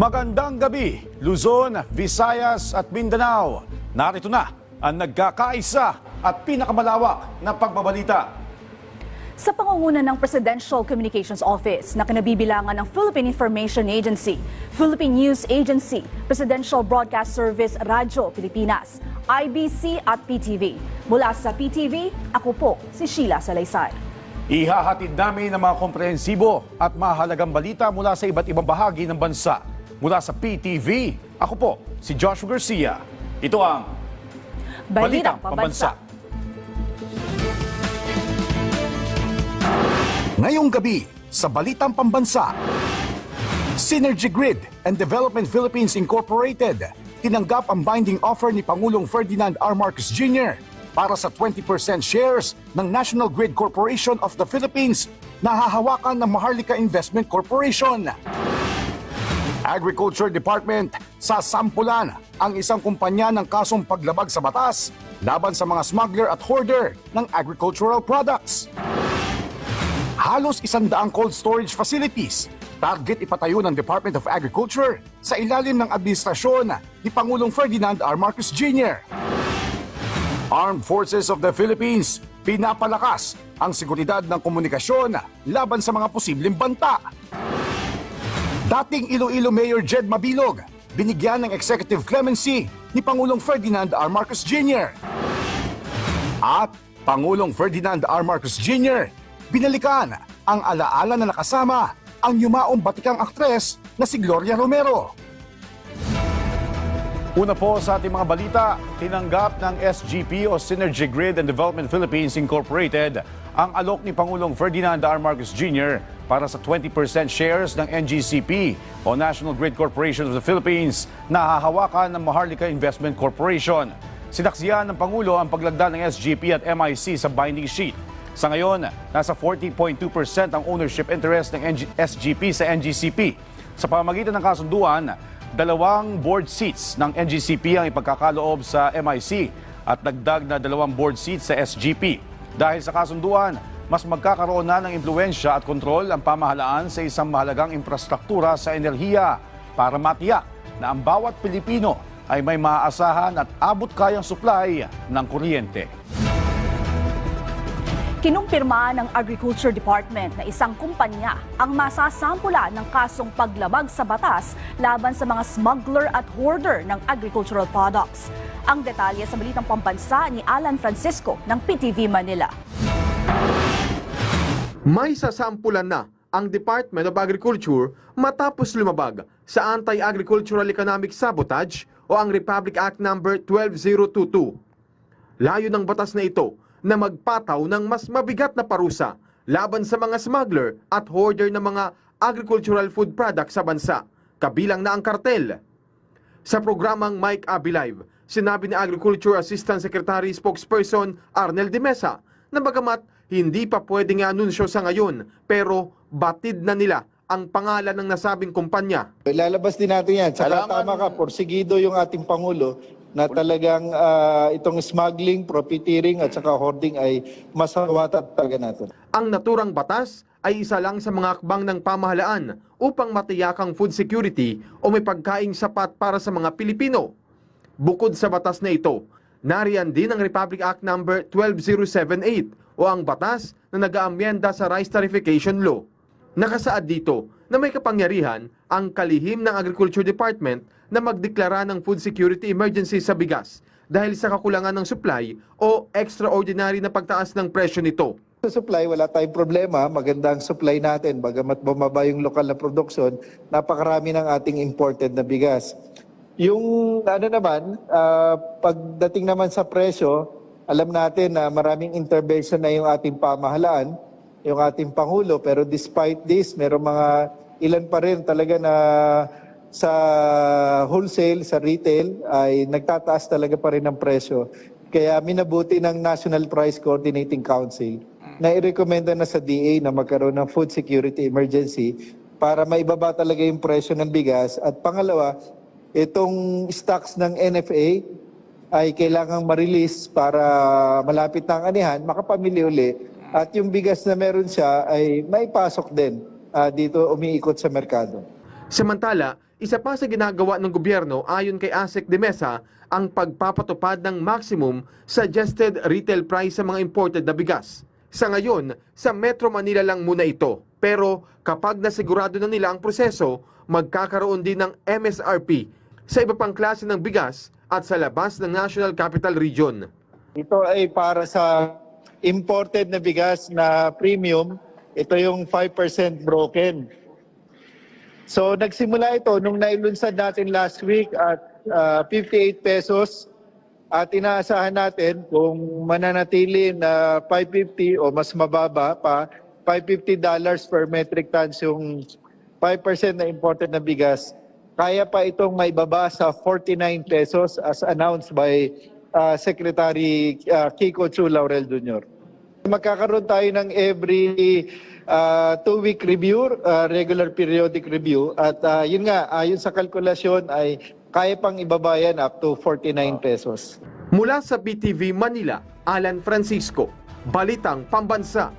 Magandang gabi, Luzon, Visayas at Mindanao. Narito na ang nagkakaisa at pinakamalawak na pagbabalita. Sa pangunguna ng Presidential Communications Office na kinabibilangan ng Philippine Information Agency, Philippine News Agency, Presidential Broadcast Service Radyo Pilipinas, IBC at PTV. Mula sa PTV, ako po si Sheila Salaysay. Ihahatid namin ang mga komprehensibo at mahalagang balita mula sa iba't ibang bahagi ng bansa. Mula sa PTV, ako po si Joshua Garcia. Ito ang Balitang Pambansa. Ngayong gabi sa Balitang Pambansa, Synergy Grid and Development Philippines Incorporated tinanggap ang binding offer ni Pangulong Ferdinand R. Marcos Jr. para sa 20% shares ng National Grid Corporation of the Philippines na hahawakan ng Maharlika Investment Corporation. Agriculture Department sasampulan ang isang kumpanya ng kasong paglabag sa batas laban sa mga smuggler at hoarder ng agricultural products. Halos 100 cold storage facilities target ipatayo ng Department of Agriculture sa ilalim ng administrasyon ni Pangulong Ferdinand R. Marcos Jr. Armed Forces of the Philippines pinapalakas ang seguridad ng komunikasyon laban sa mga posibleng banta. Dating Iloilo Mayor Jed Mabilog binigyan ng executive clemency ni Pangulong Ferdinand R. Marcos Jr. At Pangulong Ferdinand R. Marcos Jr. binalikan ang alaala na nakasama ang yumaong batikang aktres na si Gloria Romero. Una po sa ating mga balita, tinanggap ng SGP o Synergy Grid and Development Philippines Incorporated ang alok ni Pangulong Ferdinand R. Marcos Jr. para sa 20% shares ng NGCP o National Grid Corporation of the Philippines na hahawakan ng Maharlika Investment Corporation. Sinaksihan ng Pangulo ang paglagda ng SGP at MIC sa binding sheet. Sa ngayon, nasa 40.2% ang ownership interest ng SGP sa NGCP. Sa pamamagitan ng kasunduan, 2 board seats ng NGCP ang ipagkakaloob sa MIC at dagdag na 2 board seats sa SGP. Dahil sa kasunduan, mas magkakaroon na ng impluwensya at kontrol ang pamahalaan sa isang mahalagang infrastruktura sa enerhiya para matiyak na ang bawat Pilipino ay may maaasahan at abot kayang supply ng kuryente. Kinumpirma ng Agriculture Department na isang kumpanya ang masasampula ng kasong paglabag sa batas laban sa mga smuggler at hoarder ng agricultural products. Ang detalye sa Balitang Pambansa ni Alan Francisco ng PTV Manila. May sasampulan na ang Department of Agriculture matapos lumabag sa Anti-Agricultural Economic Sabotage o ang Republic Act No. 12022. Layo ng batas na ito na magpataw ng mas mabigat na parusa laban sa mga smuggler at hoarder ng mga agricultural food products sa bansa, kabilang na ang kartel. Sa programang Mike Abi Live, sinabi ni Agriculture Assistant Secretary Spokesperson Arnel de Mesa na bagamat hindi pa pwedeng i-anunsyo sa ngayon, pero batid na nila ang pangalan ng nasabing kumpanya. Lalabas din natin yan. Saka tama ka, porsigido yung ating Pangulo na talagang itong smuggling, profiteering at saka hoarding ay masawatan talaga natin. Ang naturang batas ay isa lang sa mga akbang ng pamahalaan upang matiyak ang food security o may pagkaing sapat para sa mga Pilipino. Bukod sa batas na ito, nariyan din ang Republic Act No. 12078 o ang batas na nag-aamyenda sa Rice Tarification Law. Nakasaad dito na may kapangyarihan ang kalihim ng Agriculture Department na magdeklara ng food security emergency sa bigas dahil sa kakulangan ng supply o extraordinary na pagtaas ng presyo nito. Sa supply, wala tayong problema. Maganda ang supply natin. Bagamat bumaba yung lokal na produksyon, napakarami ng ating imported na bigas. Yung pagdating naman sa presyo, alam natin na maraming intervention na yung ating pamahalaan, yung ating Pangulo, pero despite this, meron mga ilan pa rin talaga na sa wholesale, sa retail, ay nagtataas talaga pa rin ng presyo. Kaya minabuti ng National Price Coordinating Council na irekomenda na sa DA na magkaroon ng food security emergency para maibaba talaga yung presyo ng bigas. At pangalawa, itong stocks ng NFA ay kailangang ma-release para malapit na ang anihan, makapamili uli. At yung bigas na meron siya ay maipasok din dito umiikot sa merkado. Samantala, isa pa sa ginagawa ng gobyerno ayon kay ASEC de Mesa ang pagpapatupad ng maximum suggested retail price sa mga imported na bigas. Sa ngayon, sa Metro Manila lang muna ito. Pero kapag nasigurado na nila ang proseso, magkakaroon din ng MSRP sa iba pang klase ng bigas at sa labas ng National Capital Region. Ito ay para sa imported na bigas na premium. Ito yung 5% broken. So nagsimula ito nung nailunsad natin last week at 58 pesos at inaasahan natin kung mananatili na 550 o mas mababa pa, $550 per metric tons yung 5% na imported na bigas. Kaya pa itong maibaba sa 49 pesos as announced by Secretary Kiko Chu Laurel Jr. Magkakaroon tayo ng every 2-week review, regular periodic review. At yun nga, ayon sa kalkulasyon ay kaya pang ibabayan up to 49 pesos. Mula sa BTV Manila, Alan Francisco, Balitang Pambansa.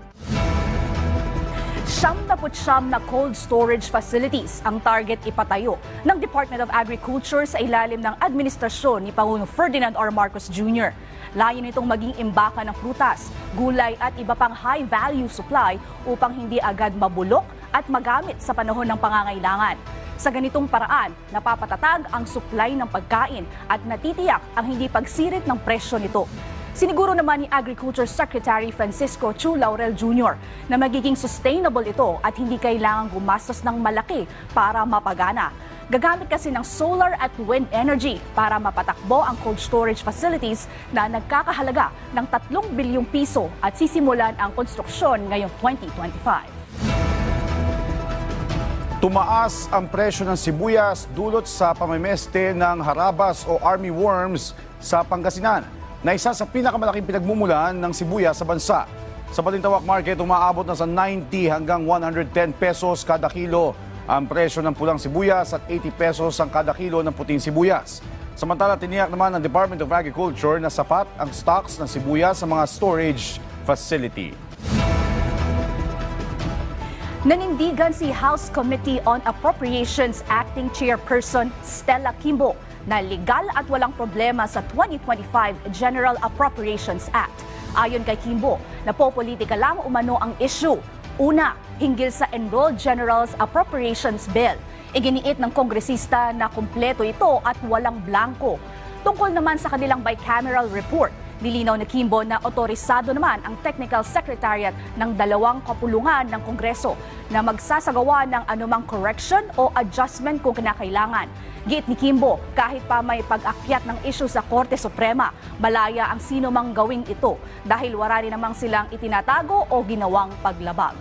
79 na cold storage facilities ang target ipatayo ng Department of Agriculture sa ilalim ng administrasyon ni Pangulong Ferdinand R. Marcos Jr. Layo nitong maging imbaka ng prutas, gulay at iba pang high-value supply upang hindi agad mabulok at magamit sa panahon ng pangangailangan. Sa ganitong paraan, napapatatag ang supply ng pagkain at natitiyak ang hindi pagsirit ng presyo nito. Siniguro naman ni Agriculture Secretary Francisco Chu Laurel Jr. na magiging sustainable ito at hindi kailangang gumastos ng malaki para mapagana. Gagamit kasi ng solar at wind energy para mapatakbo ang cold storage facilities na nagkakahalaga ng 3 bilyong piso at sisimulan ang konstruksyon ngayong 2025. Tumaas ang presyo ng sibuyas dulot sa pamimeste ng harabas o army worms sa Pangasinan, na isa sa pinakamalaking pinagmumulan ng sibuyas sa bansa. Sa Balintawak Market, umaabot na sa 90 hanggang 110 pesos kada kilo ang presyo ng pulang sibuyas at 80 pesos ang kada kilo ng puting sibuyas. Samantala, tiniyak naman ng Department of Agriculture na sapat ang stocks ng sibuyas sa mga storage facility. Nanindigan si House Committee on Appropriations Acting Chairperson Stella Kimbo na legal at walang problema sa 2025 General Appropriations Act. Ayon kay Kimbo, napopolitika lang umano ang issue. Una, hinggil sa Enrolled General's Appropriations Bill. Iginiit ng kongresista na kumpleto ito at walang blanco. Tungkol naman sa kanilang bicameral report, nilinaw ni Kimbo na otorisado naman ang Technical Secretariat ng 2 kapulungan ng Kongreso na magsasagawa ng anumang correction o adjustment kung kinakailangan. Giit ni Kimbo, kahit pa may pag-akyat ng issue sa Korte Suprema, malaya ang sino mang gawing ito dahil wala rin namang silang itinatago o ginawang paglabag.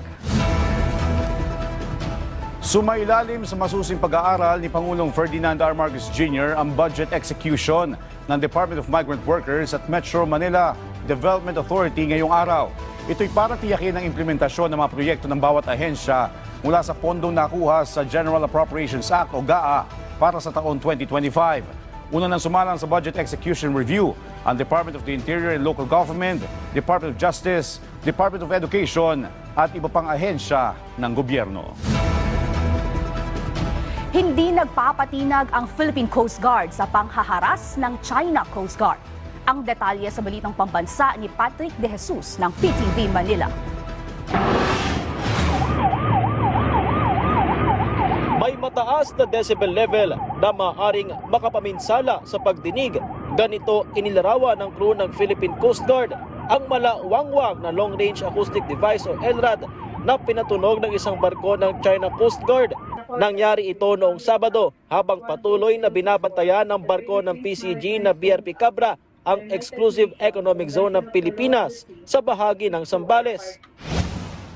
Sumailalim sa masusing pag-aaral ni Pangulong Ferdinand R. Marcos Jr. ang budget execution ng Department of Migrant Workers at Metro Manila Development Authority ngayong araw. Ito'y para tiyakin ang implementasyon ng mga proyekto ng bawat ahensya mula sa pondong nakuha sa General Appropriations Act o GAA para sa taon 2025. Una nang sumalang sa budget execution review ang Department of the Interior and Local Government, Department of Justice, Department of Education at iba pang ahensya ng gobyerno. Hindi nagpapatinag ang Philippine Coast Guard sa panghaharas ng China Coast Guard. Ang detalye sa Balitang Pambansa ni Patrick De Jesus ng PTV Manila. May mataas na decibel level na maaaring makapaminsala sa pagdinig. Ganito inilarawan ng crew ng Philippine Coast Guard ang malawangwang na long-range acoustic device o LRAD na pinatunog ng isang barko ng China Coast Guard. Nangyari ito noong Sabado habang patuloy na binabantayan ng barko ng PCG na BRP Cabra ang Exclusive Economic Zone ng Pilipinas sa bahagi ng Zambales.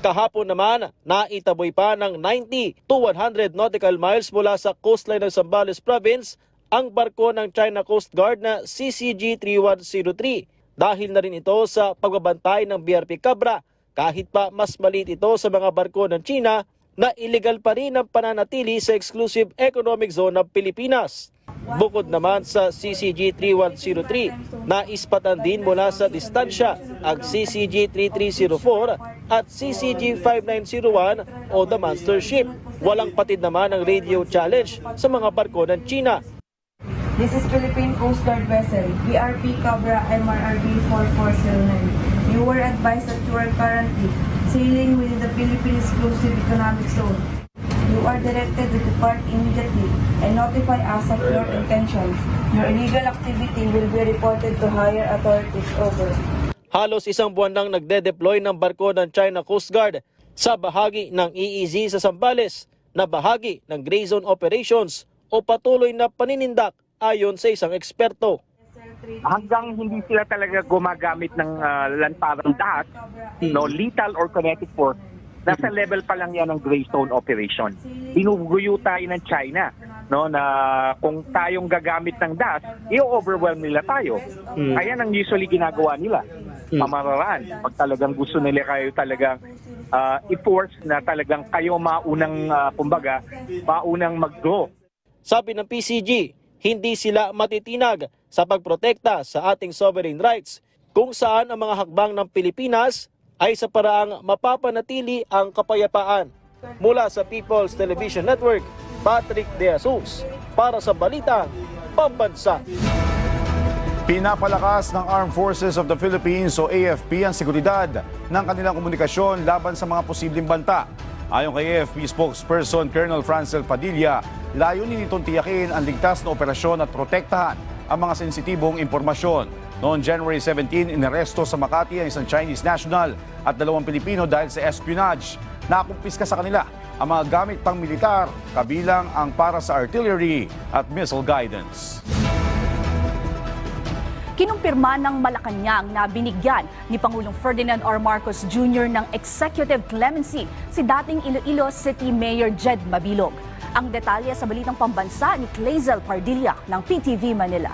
Kahapon naman, naitaboy pa ng 90 to 100 nautical miles mula sa coastline ng Zambales Province ang barko ng China Coast Guard na CCG 3103 dahil na rin ito sa pagbabantay ng BRP Cabra kahit pa mas maliit ito sa mga barko ng China na illegal pa rin ang pananatili sa Exclusive Economic Zone ng Pilipinas. Bukod naman sa CCG 3103, naispatan din mula sa distansya ang CCG 3304 at CCG 5901 o the Monster Ship. Walang patid naman ang radio challenge sa mga barko ng China. This is Philippine Coast Guard vessel, BRP Cobra MRRB 4409. You were advised that you are currently sailing within the Philippine Exclusive Economic Zone. You are directed to depart immediately and notify us of your intentions. Your illegal activity will be reported to higher authorities. Over. Halos isang buwan nang nagde-deploy ng barko ng China Coast Guard sa bahagi ng EEZ sa Zambales na bahagi ng Gray Zone Operations o patuloy na paninindak ayon sa isang eksperto. Hanggang hindi sila talaga gumagamit ng lantarang dahas, lethal or kinetic force, nasa level pa lang yan ng gray zone operation. Binuguyo tayo ng China na kung tayong gagamit ng dahas, i-overwhelm nila tayo. Kaya nang usually ginagawa nila, pamararaan. Pag talagang gusto nila kayo talagang i-force na talagang kayo maunang mag-go. Sabi ng PCG, hindi sila matitinag sa pagprotekta sa ating sovereign rights kung saan ang mga hakbang ng Pilipinas ay sa paraang mapapanatili ang kapayapaan. Mula sa People's Television Network, Patrick De Jesus para sa Balitang Pambansa. Pinapalakas ng Armed Forces of the Philippines o AFP ang seguridad ng kanilang komunikasyon laban sa mga posibleng banta. Ayon kay AFP spokesperson Colonel Francel Padilla, layunin nitong tiyakin ang ligtas na operasyon at protektahan ang mga sensitibong impormasyon. Noong January 17, inaresto sa Makati ang isang Chinese national at 2 Pilipino dahil sa espionage. Nakumpiska sa kanila ang mga gamit pang militar, kabilang ang para sa artillery at missile guidance. Kinumpirma ng Malacanang na binigyan ni Pangulong Ferdinand R. Marcos Jr. ng executive clemency si dating Iloilo City Mayor Jed Mabilog. Ang detalye sa Balitang Pambansa ni Clazel Pardilla ng PTV Manila.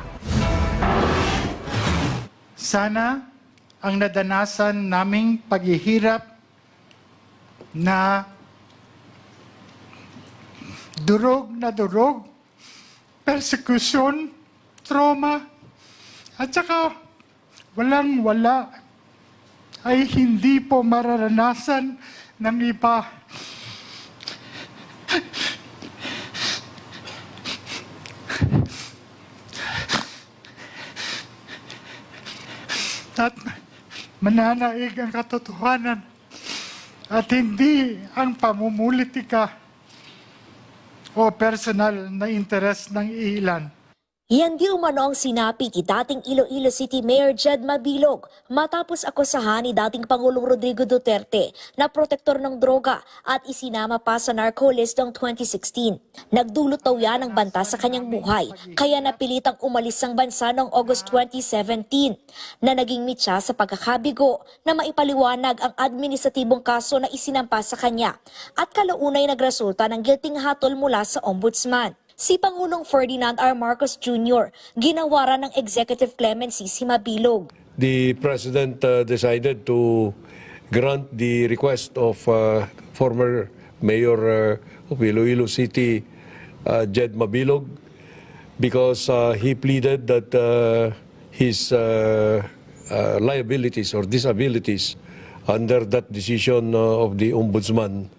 Sana ang nadanasan naming paghihirap na durog, persecution, trauma, at saka walang-wala ay hindi po mararanasan ng iba. At mananaig ang katotohanan at hindi ang pamumulitika o personal na interes ng ilan. Yan di umano ang sinapi ni dating Iloilo City Mayor Jed Mabilog matapos akusahan ni dating Pangulong Rodrigo Duterte na protektor ng droga at isinama pa sa narco list noong 2016. Nagdulot daw yan ng banta sa kanyang buhay kaya napilitang umalis ang bansa noong August 2017 na naging mitya sa pagkakabigo na maipaliwanag ang administratibong kaso na isinampa sa kanya at kalaunay nagresulta ng gilting hatol mula sa ombudsman. Si Pangulong Ferdinand R. Marcos Jr. ginawaran ng executive clemency si Mabilog. The President decided to grant the request of former Mayor of Iloilo City, Jed Mabilog, because he pleaded that his liabilities or disabilities under that decision of the Ombudsman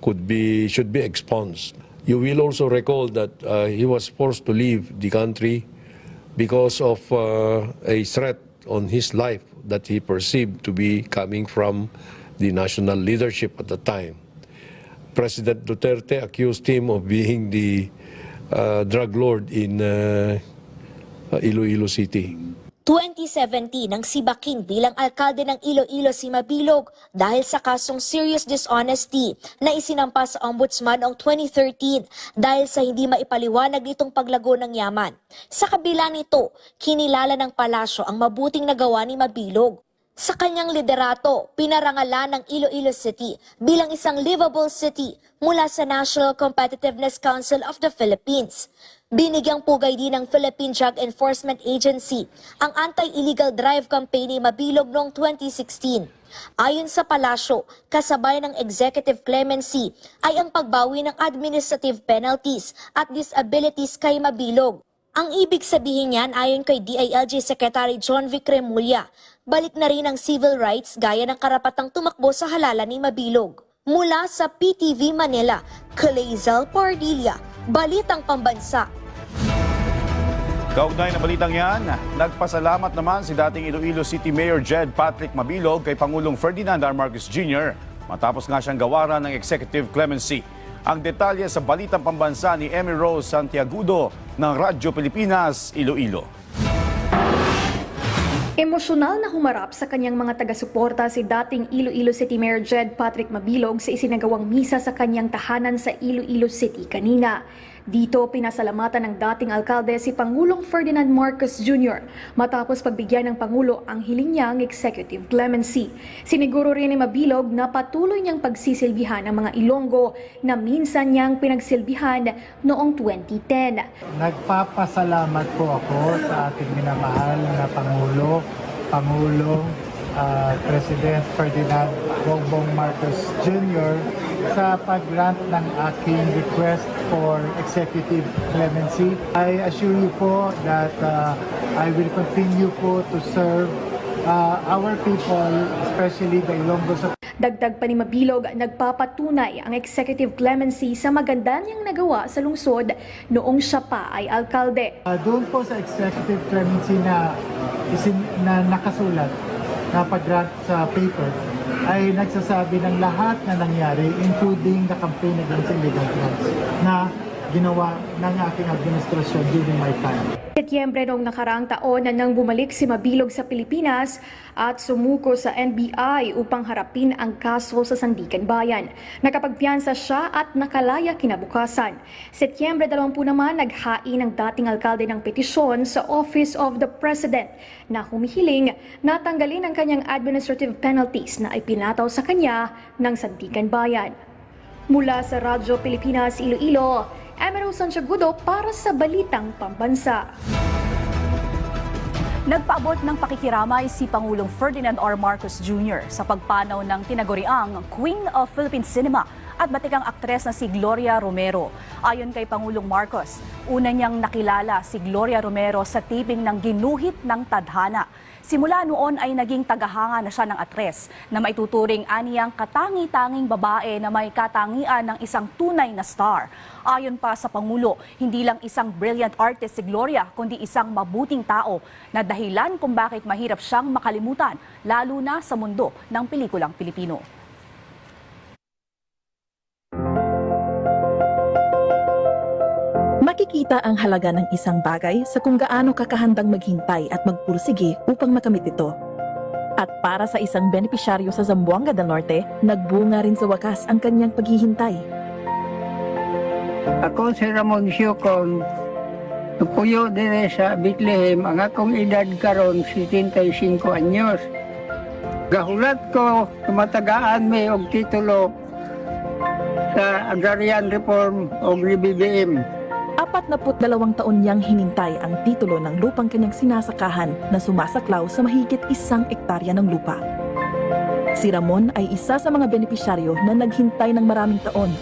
should be expunged. You will also recall that he was forced to leave the country because of a threat on his life that he perceived to be coming from the national leadership at the time. President Duterte accused him of being the drug lord in Iloilo City. 2017 nang sibaking bilang alkalde ng Iloilo si Mabilog dahil sa kasong serious dishonesty na isinampa sa ombudsman noong 2013 dahil sa hindi maipaliwanag nitong paglago ng yaman. Sa kabila nito, kinilala ng palasyo ang mabuting nagawa ni Mabilog. Sa kanyang liderato, pinarangalan ng Iloilo City bilang isang livable city mula sa National Competitiveness Council of the Philippines. Binigyang pugay din ng Philippine Drug Enforcement Agency ang anti-illegal drive campaign ni Mabilog noong 2016. Ayon sa palasyo, kasabay ng executive clemency ay ang pagbawi ng administrative penalties at disabilities kay Mabilog. Ang ibig sabihin niyan ayon kay DILG Secretary John Vic Remulla, balik na rin ang civil rights gaya ng karapatang tumakbo sa halalan ni Mabilog. Mula sa PTV Manila, Clayzel Pardilla, Balitang Pambansa. Kaugnay na balitang yan, nagpasalamat naman si dating Iloilo City Mayor Jed Patrick Mabilog kay Pangulong Ferdinand R. Marcos Jr. matapos nga siyang gawaran ng executive clemency. Ang detalye sa Balitang Pambansa ni Emmy Rose Santiagudo ng Radyo Pilipinas, Iloilo. Emosyonal na humarap sa kanyang mga taga-suporta si dating Iloilo City Mayor Jed Patrick Mabilog sa isinagawang misa sa kanyang tahanan sa Iloilo City kanina. Dito pinasalamatan ng dating alkalde si Pangulong Ferdinand Marcos Jr. matapos pagbigyan ng Pangulo ang hiling niyang executive clemency. Siniguro rin ni Mabilog na patuloy niyang pagsisilbihan ang mga Ilonggo na minsan niyang pinagsilbihan noong 2010. Nagpapasalamat po ako sa ating minamahal na Pangulong President Ferdinand Bongbong Marcos Jr. sa pag-grant ng aking request for executive clemency. I assure you po that I will continue po to serve our people, especially the Ilonggos of Dagdag pa ni Mabilog, nagpapatunay ang executive clemency sa maganda niyang nagawa sa lungsod noong siya pa ay alkalde. Doon po sa executive clemency na nakasulat na pag-grant sa paper ay nagsasabi ng lahat na nangyari, including the campaign against illegal drugs na ginawa ng aking administrasyon during my time. Setyembre noong nakaraang taon na nang bumalik si Mabilog sa Pilipinas at sumuko sa NBI upang harapin ang kaso sa Sandigan Bayan. Nakapagpiyansa siya at nakalaya kinabukasan. Setyembre 20 naman naghain ang dating alkalde ng petisyon sa Office of the President na humihiling na tanggalin ang kanyang administrative penalties na ipinataw sa kanya ng Sandigan Bayan. Mula sa Radyo Pilipinas, Iloilo, Emero Santiagudo para sa Balitang Pambansa. Nagpaabot ng pakikiramay si Pangulong Ferdinand R. Marcos Jr. sa pagpanaw ng tinaguriang Queen of Philippine Cinema at batikang aktres na si Gloria Romero. Ayon kay Pangulong Marcos, una niyang nakilala si Gloria Romero sa taping ng Ginuhit ng Tadhana. Simula noon ay naging tagahanga na siya ng aktres na maituturing aniyang katangi-tanging babae na may katangian ng isang tunay na star. Ayon pa sa Pangulo, hindi lang isang brilliant artist si Gloria, kundi isang mabuting tao na dahilan kung bakit mahirap siyang makalimutan, lalo na sa mundo ng pelikulang Pilipino. Makikita ang halaga ng isang bagay sa kung gaano kakahandang maghintay at magpursige upang makamit ito. At para sa isang benepisyaryo sa Zamboanga del Norte, nagbunga rin sa wakas ang kanyang paghihintay. Ako si Ramon Siocon, tupuyo dire sa Bethlehem, ang akong edad karon 75 anyos. Gahulat ko, tumatagaan may og titulo sa Agrarian Reform o BBM. 42 taon niyang hinintay ang titulo ng lupang kanyang sinasakahan na sumasaklaw sa mahigit 1 ektarya ng lupa. Si Ramon ay isa sa mga benepisyaryo na naghintay ng maraming taon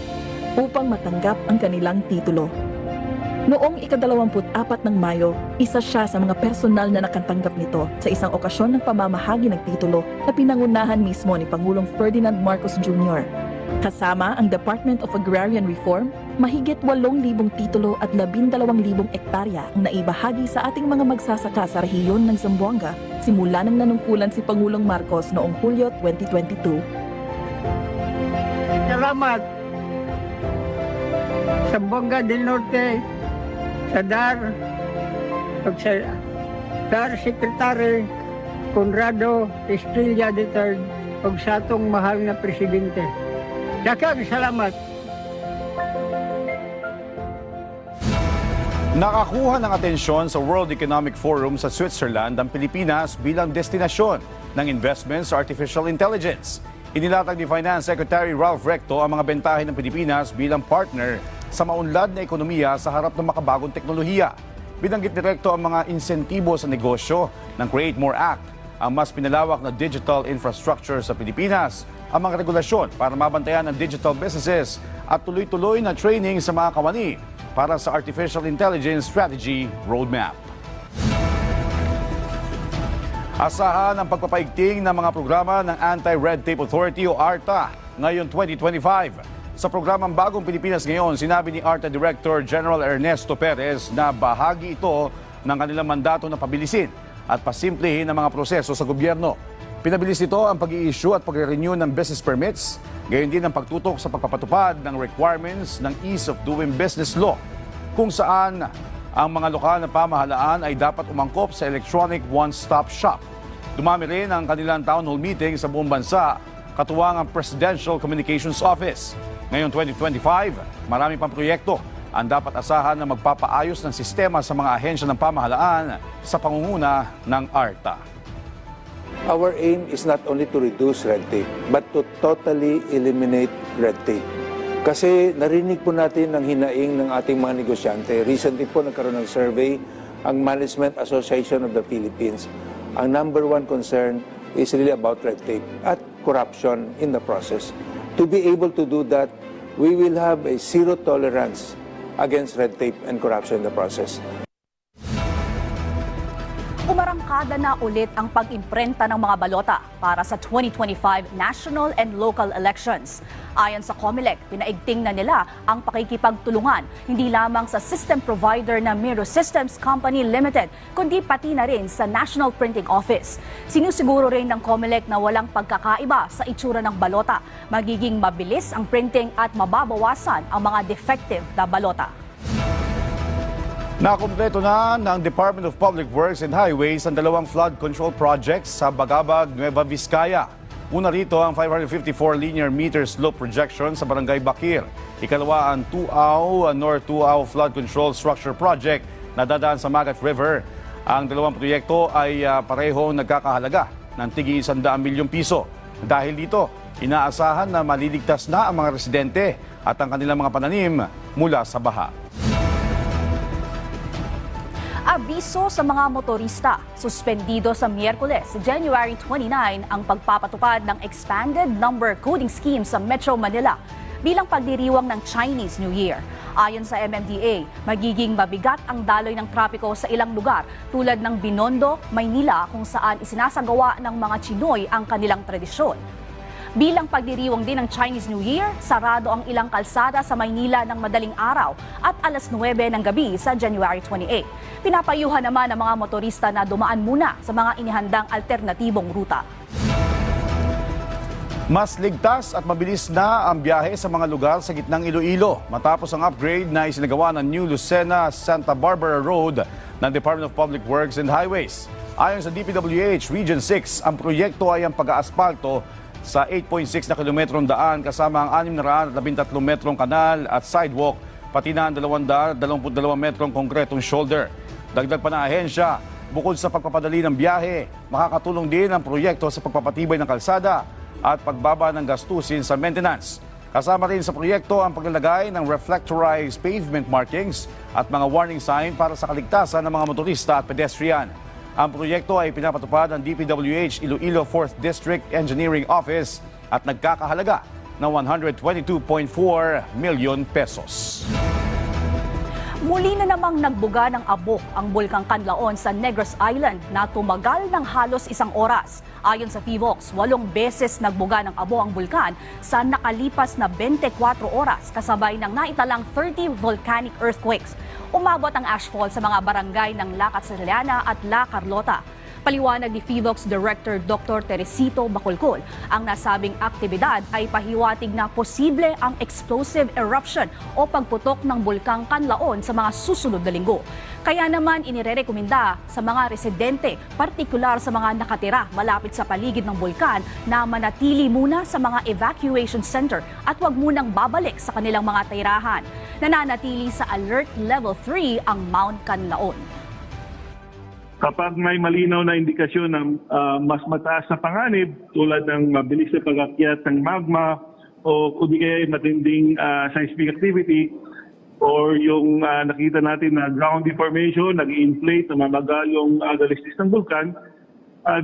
upang matanggap ang kanilang titulo. Noong ika-24 ng Mayo, isa siya sa mga personal na nakatanggap nito sa isang okasyon ng pamamahagi ng titulo na pinangunahan mismo ni Pangulong Ferdinand Marcos Jr. Kasama ang Department of Agrarian Reform, mahigit 8,000 titulo at 12,000 ektarya ang naibahagi sa ating mga magsasaka sa rehiyon ng Zamboanga simula ng nanungkulan si Pangulong Marcos noong Hulyo 2022. Salamat sa Zamboanga del Norte, sa DAR Secretary Conrado Estrella III ug sa atong mahal na presidente. Daghang salamat. Nakakuha ng atensyon sa World Economic Forum sa Switzerland ang Pilipinas bilang destinasyon ng investments sa artificial intelligence. Inilatag ni Finance Secretary Ralph Recto ang mga bentahe ng Pilipinas bilang partner sa maunlad na ekonomiya sa harap ng makabagong teknolohiya. Binanggit ni Recto ang mga insentibo sa negosyo ng Create More Act, ang mas pinalawak na digital infrastructure sa Pilipinas, ang mga regulasyon para mabantayan ang digital businesses at tuloy-tuloy na training sa mga kawani para sa Artificial Intelligence Strategy Roadmap. Asahan ang pagpapaigting ng mga programa ng Anti-Red Tape Authority o ARTA ngayon 2025. Sa programang Bagong Pilipinas Ngayon, sinabi ni ARTA Director General Ernesto Perez na bahagi ito ng kanilang mandato na pabilisin at pasimplihin ang mga proseso sa gobyerno. Pinabilis ito ang pag-i-issue at pag-renew ng business permits, gayon din ang pagtutok sa pagpapatupad ng requirements ng Ease of Doing Business Law, kung saan ang mga lokal na pamahalaan ay dapat umangkop sa electronic one-stop shop. Dumami rin ang kanilang town hall meeting sa buong bansa, katuwang ang Presidential Communications Office. Ngayon 2025, marami pang proyekto ang dapat asahan na magpapaayos ng sistema sa mga ahensya ng pamahalaan sa pangunguna ng ARTA. Our aim is not only to reduce red tape, but to totally eliminate red tape. Kasi narinig po natin ang hinaing ng ating mga negosyante. Recently po nagkaroon ng survey ang Management Association of the Philippines. Ang number one concern is really about red tape at corruption in the process. To be able to do that, we will have a zero tolerance against red tape and corruption in the process. Umarangkada na ulit ang pag-imprenta ng mga balota para sa 2025 national and local elections. Ayon sa COMELEC, pinaigting na nila ang pakikipagtulungan hindi lamang sa system provider na Miro Systems Company Limited, kundi pati na rin sa National Printing Office. Sinusiguro rin ng COMELEC na walang pagkakaiba sa itsura ng balota. Magiging mabilis ang printing at mababawasan ang mga defective na balota. Nakumpleto na ng Department of Public Works and Highways ang dalawang flood control projects sa Bagabag, Nueva Vizcaya. Una rito ang 554 linear meter slope projection sa Barangay Bakir. Ikalawa ang Tuaw North Tuaw Flood Control Structure Project na dadaan sa Magat River. Ang dalawang proyekto ay parehong nagkakahalaga ng tig 100 milyong piso. Dahil dito, inaasahan na maliligtas na ang mga residente at ang kanilang mga pananim mula sa baha. Abiso sa mga motorista, suspendido sa Miyerkules, January 29 ang pagpapatupad ng Expanded Number Coding Scheme sa Metro Manila bilang pagdiriwang ng Chinese New Year. Ayon sa MMDA, magiging mabigat ang daloy ng trapiko sa ilang lugar tulad ng Binondo, Maynila kung saan isinasagawa ng mga Chinoy ang kanilang tradisyon. Bilang pagdiriwang din ng Chinese New Year, sarado ang ilang kalsada sa Maynila ng madaling araw at alas 9 ng gabi sa January 28. Pinapayuhan naman ang mga motorista na dumaan muna sa mga inihandang alternatibong ruta. Mas ligtas at mabilis na ang biyahe sa mga lugar sa gitnang Iloilo matapos ang upgrade na isinagawa ng New Lucena-Santa Barbara Road ng Department of Public Works and Highways. Ayon sa DPWH Region 6, ang proyekto ay ang pag-aaspalto sa 8.6 na kilometrong daan kasama ang 613 metrong kanal at sidewalk, pati na ang 222 metrong konkretong shoulder. Dagdag pa ng ahensya, bukod sa pagpapadali ng biyahe, makakatulong din ang proyekto sa pagpapatibay ng kalsada at pagbaba ng gastusin sa maintenance. Kasama rin sa proyekto ang paglalagay ng reflectorized pavement markings at mga warning sign para sa kaligtasan ng mga motorista at pedestrian. Ang proyekto ay pinapatupad ng DPWH Iloilo 4th District Engineering Office at nagkakahalaga ng 122.4 milyon pesos. Muli na namang nagbuga ng abok ang Bulkang Canlaon sa Negros Island na tumagal ng halos 1 oras. Ayon sa PHIVOLCS, 8 beses nagbuga ng abo ang bulkan sa nakalipas na 24 oras kasabay ng naitalang 30 volcanic earthquakes. Umabot ang ashfall sa mga barangay ng La Castellana at La Carlota. Paliwanag ni PHIVOLCS Director Dr. Teresito Bacolcol, ang nasabing aktibidad ay pahiwatig na posible ang explosive eruption o pagputok ng Bulkang Canlaon sa mga susunod na linggo. Kaya naman inirerekomenda sa mga residente, partikular sa mga nakatira malapit sa paligid ng bulkan, na manatili muna sa mga evacuation center at huwag munang babalik sa kanilang mga tirahan. Nananatili sa Alert Level 3 ang Mount Canlaon. Kapag may malinaw na indikasyon ng mas mataas na panganib tulad ng mabilis na pag-akyat ng magma o kung di kaya matinding seismic activity or yung nakita natin na ground deformation, nag-inflate, namamagal yung dalistis ng bulkan,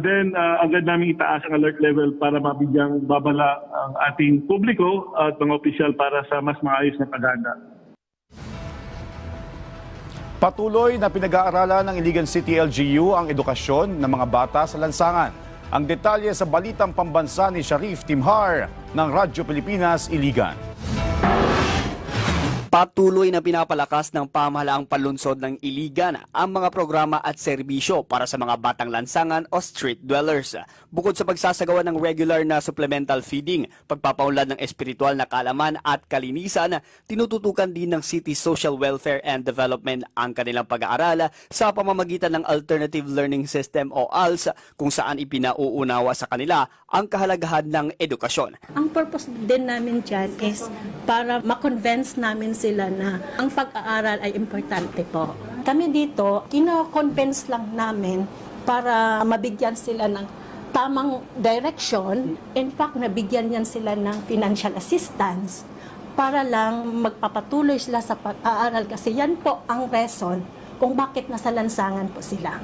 then agad namin itaas ang alert level para mabigyang babala ang ating publiko at mga opisyal para sa mas maayos na paghahanda. Patuloy na pinag-aaralan ng Iligan City LGU ang edukasyon ng mga bata sa lansangan. Ang detalye sa balitang pambansa ni Sharif Timhar ng Radyo Pilipinas, Iligan. Patuloy na pinapalakas ng pamahalaang panlunsod ng Iligan ang mga programa at serbisyo para sa mga batang lansangan o street dwellers. Bukod sa pagsasagawa ng regular na supplemental feeding, pagpapaunlad ng espiritual na kaalaman at kalinisan, tinututukan din ng City Social Welfare and Development ang kanilang pag-aaral sa pamamagitan ng Alternative Learning System o ALS, kung saan ipinauunawa sa kanila ang kahalagahan ng edukasyon. Ang purpose din namin dyan is para ma-convince namin sila na ang pag-aaral ay importante po. Kami dito, kino-convince lang namin para mabigyan sila ng tamang direction. In fact, nabigyan yan sila ng financial assistance para lang magpapatuloy sila sa pag-aaral kasi yan po ang reason kung bakit nasa lansangan po sila.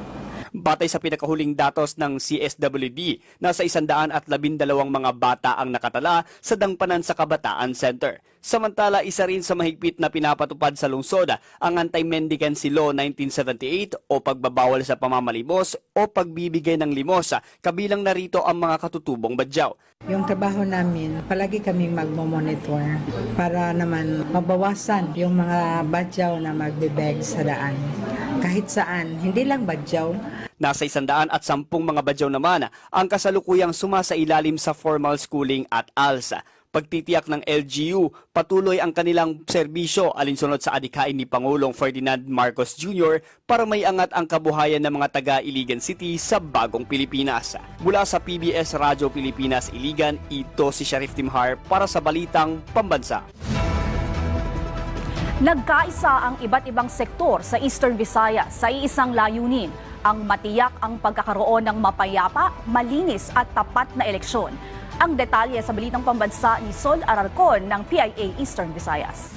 Batay sa pinakahuling datos ng CSWD, nasa 112 mga bata ang nakatala sa Dangpanan sa Kabataan Center. Samantala, isa rin sa mahigpit na pinapatupad sa lungsod ang Anti-Mendicancy Law 1978 o pagbabawal sa pamamalimos o pagbibigay ng limos, kabilang narito ang mga katutubong badyaw. Yung trabaho namin, palagi kaming magmo-monitor para naman mabawasan yung mga badyaw na magbibeg sa daan. Kahit saan, hindi lang badyaw. Nasa 110 mga badyaw naman ang kasalukuyang sumasailalim sa formal schooling at ALS. Pagtitiyak ng LGU, patuloy ang kanilang serbisyo alinsunod sa adhikain ni Pangulong Ferdinand Marcos Jr. para may angat ang kabuhayan ng mga taga-Iligan City sa bagong Pilipinas. Mula sa PBS Radyo Pilipinas Iligan, ito si Sharif Timhar para sa Balitang Pambansa. Nagkaisa ang iba't ibang sektor sa Eastern Visayas sa iisang layunin, ang matiyak ang pagkakaroon ng mapayapa, malinis at tapat na eleksyon. Ang detalye sa Balitang Pambansa ni Sol Ararcon ng PIA Eastern Visayas.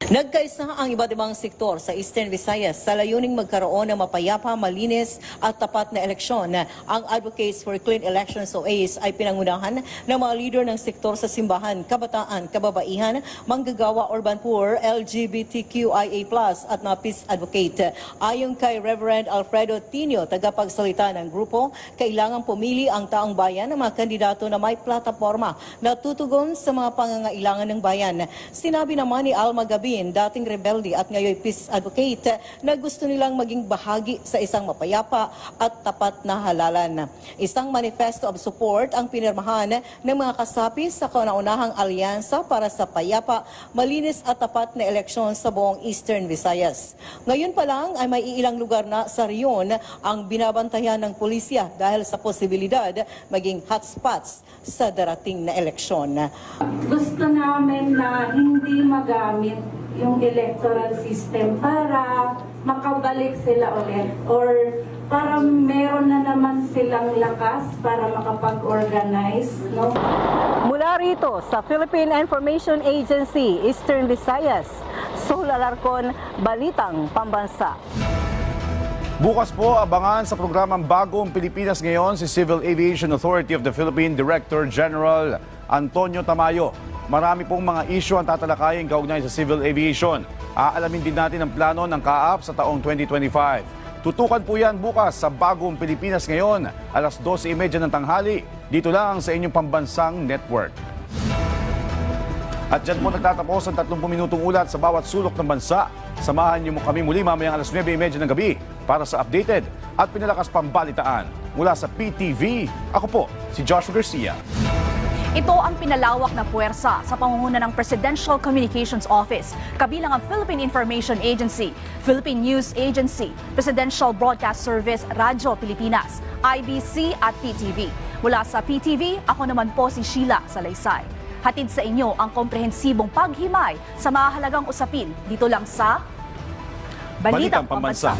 Nagkaisa ang iba't ibang sektor sa Eastern Visayas sa layuning magkaroon ng mapayapa, malinis at tapat na eleksyon. Ang Advocates for Clean Elections o ACE ay pinangunahan ng mga leader ng sektor sa simbahan, kabataan, kababaihan, manggagawa, urban poor, LGBTQIA+, at mga peace advocate. Ayon kay Reverend Alfredo Tinio, tagapagsalita ng grupo, kailangan pumili ang taong bayan ng mga kandidato na may plataforma na tutugon sa mga pangangailangan ng bayan. Sinabi naman ni Alma Gabin, dating rebelde at ngayon peace advocate, na gusto nilang maging bahagi sa isang mapayapa at tapat na halalan. Isang manifesto of support ang pinirmahan ng mga kasapi sa kauna-unahang alyansa para sa payapa, malinis at tapat na eleksyon sa buong Eastern Visayas. Ngayon pa lang ay may ilang lugar na sa riyon ang binabantayan ng pulisya dahil sa posibilidad maging hotspots sa darating na eleksyon. Gusto namin na hindi magamit yung electoral system para makabalik sila ulit or para meron na naman silang lakas para makapag-organize, no? Mula rito sa Philippine Information Agency, Eastern Visayas, Sol Ararcon, Balitang Pambansa. Bukas po, abangan sa programang Bagong Pilipinas Ngayon si Civil Aviation Authority of the Philippines Director General Antonio Tamayo. Marami pong mga issue ang tatalakayin kaugnay sa civil aviation. Aalamin din natin ang plano ng CAAP sa taong 2025. Tutukan po yan bukas sa Bagong Pilipinas Ngayon, alas 12:30 ng tanghali, dito lang sa inyong pambansang network. At dyan po nagtatapos ang 30 minutong ulat sa bawat sulok ng bansa. Samahan niyo mo kami muli mamayang alas 9:30 ng gabi para sa updated at pinalakas pambalitaan. Mula sa PTV, ako po si Joshua Garcia. Ito ang pinalawak na puwersa sa pangunguna ng Presidential Communications Office, kabilang ang Philippine Information Agency, Philippine News Agency, Presidential Broadcast Service, Radyo Pilipinas, IBC at PTV. Mula sa PTV, ako naman po si Sheila Salaysay. Hatid sa inyo ang komprehensibong paghimay sa mahalagang usapin dito lang sa Balitang Pambansa.